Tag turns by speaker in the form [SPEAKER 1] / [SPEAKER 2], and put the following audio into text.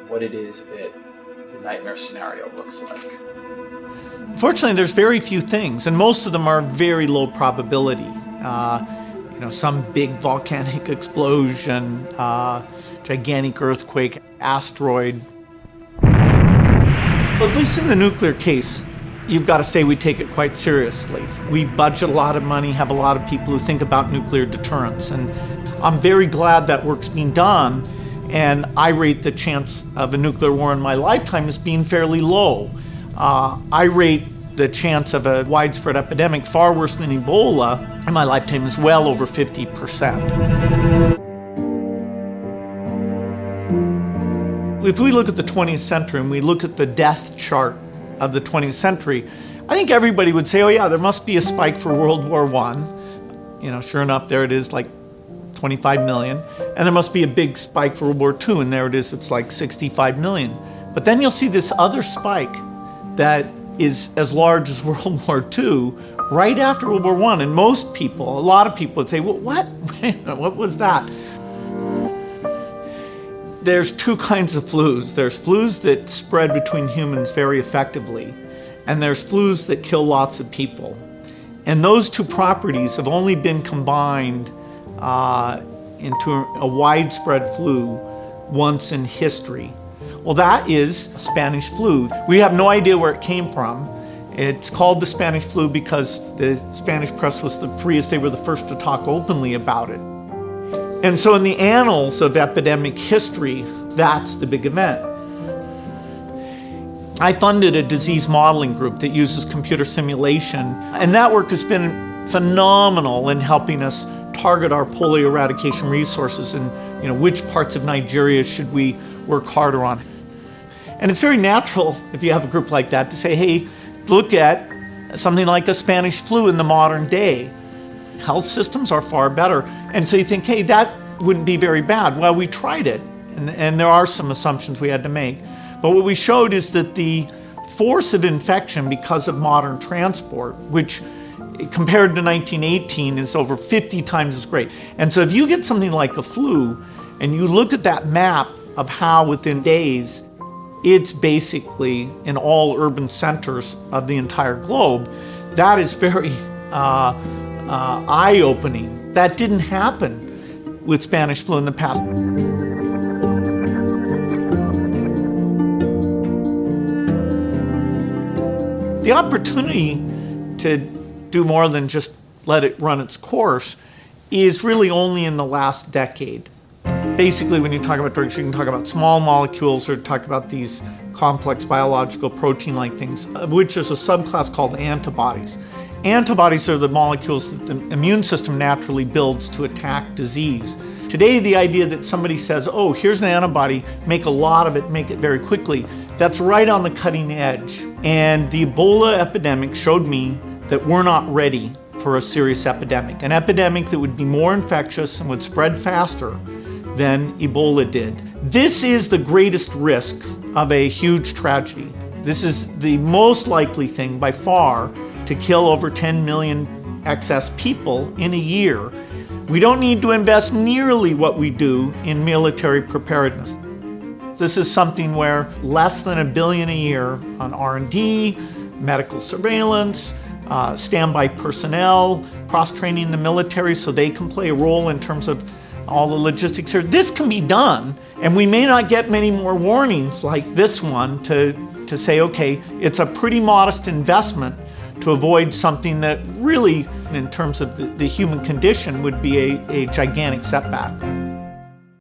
[SPEAKER 1] what it is that the nightmare scenario looks like?
[SPEAKER 2] Fortunately, there's very few things, and most of them are very low probability. Some big volcanic explosion, gigantic earthquake, asteroid. But at least in the nuclear case, you've got to say we take it quite seriously. We budget a lot of money, have a lot of people who think about nuclear deterrence, and I'm very glad that work's being done, and I rate the chance of a nuclear war in my lifetime as being fairly low. I rate the chance of a widespread epidemic far worse than Ebola in my lifetime is well over 50%. If we look at the 20th century and we look at the death chart of the 20th century, I think everybody would say, oh yeah, there must be a spike for World War I. Sure enough, there it is, like 25 million. And there must be a big spike for World War II, and there it is, it's like 65 million. But then you'll see this other spike that is as large as World War II right after World War I. And most people, a lot of people would say, well, what? What was that? There's two kinds of flus. There's flus that spread between humans very effectively, and there's flus that kill lots of people. And those two properties have only been combined into a widespread flu once in history. Well, that is Spanish flu. We have no idea where it came from. It's called the Spanish flu because the Spanish press was the freest. They were the first to talk openly about it. And so in the annals of epidemic history, that's the big event. I funded a disease modeling group that uses computer simulation, and that work has been phenomenal in helping us target our polio eradication resources and which parts of Nigeria should we work harder on. And it's very natural, if you have a group like that, to say, hey, look at something like the Spanish flu in the modern day. Health systems are far better. And so you think, hey, that wouldn't be very bad. Well, we tried it, and there are some assumptions we had to make. But what we showed is that the force of infection because of modern transport, which compared to 1918 is over 50 times as great. And so if you get something like a flu, and you look at that map of how within days, it's basically in all urban centers of the entire globe, that is very eye-opening. That didn't happen with Spanish flu in the past. The opportunity to do more than just let it run its course is really only in the last decade. Basically, when you talk about drugs, you can talk about small molecules or talk about these complex biological protein-like things, of which there's a subclass called antibodies. Antibodies are the molecules that the immune system naturally builds to attack disease. Today, the idea that somebody says, oh, here's an antibody, make a lot of it, make it very quickly, that's right on the cutting edge. And the Ebola epidemic showed me that we're not ready for a serious epidemic, an epidemic that would be more infectious and would spread faster than Ebola did. This is the greatest risk of a huge tragedy. This is the most likely thing by far to kill over 10 million excess people in a year. We don't need to invest nearly what we do in military preparedness. This is something where less than $1 billion a year on R&D, medical surveillance, standby personnel, cross-training the military so they can play a role in terms of all the logistics here. This can be done, and we may not get many more warnings like this one to say, okay, it's a pretty modest investment to avoid something that really, in terms of the human condition, would be a gigantic setback.